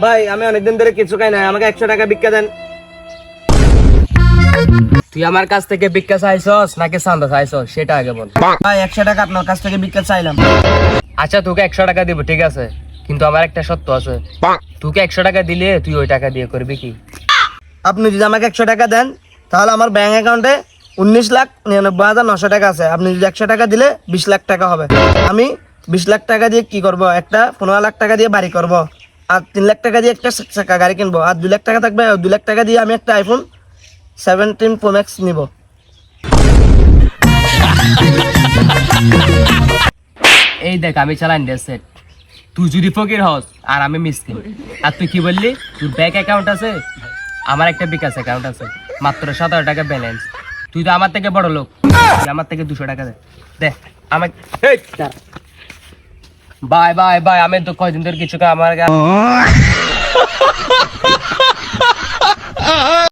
ভাই আমি অনেকদিন ধরে কিছু খাই না, আমাকে 100 টাকা ভিক্ষা দেন। তুই আমার কাছ থেকে ভিক্ষা চাইছস নাকি চাঁদা চাইছস সেটা আগে বল। ভাই 100 টাকা আপনার কাছ থেকে ভিক্ষা চাইলাম। আচ্ছা তোকে 100 টাকা দিব, ঠিক আছে, কিন্তু আমার একটা শর্ত আছে। তোকে 100 টাকা দিলে তুই ওই টাকা দিয়ে করবি কি? আপনি যদি আমাকে 100 টাকা দেন তাহলে আমার ব্যাংক অ্যাকাউন্টে 19,99,900 টাকা আছে। আপনি যদি 100 টাকা দিলে 20 লাখ টাকা হবে। আমি 20 লাখ টাকা দিয়ে কি করব? একটা 15 লাখ টাকা দিয়ে বাড়ি করব, আর 3 লাখ টাকা দিয়ে একটা চাকা গাড়ি কিনবো, আর 2 লাখ টাকা থাকবে। 2 লাখ টাকা দিয়ে আমি একটা আইফোন 17 Pro Max নিব। এই দেখ আমি চালান সেট, তুই যদি ফকির হস আর আমি মিসকিন, আর তুই কি বললি তোর ব্যাংক অ্যাকাউন্ট আছে, আমার একটা বিকাশ অ্যাকাউন্ট আছে, মাত্র 17 টাকা ব্যালেন্স। তুই তো আমার থেকে বড় লোক, তুই আমার থেকে 200 টাকা দে দে আমাকে। বাই বাই বাই, আমি তো কয়দিন ধরে কিছু আমার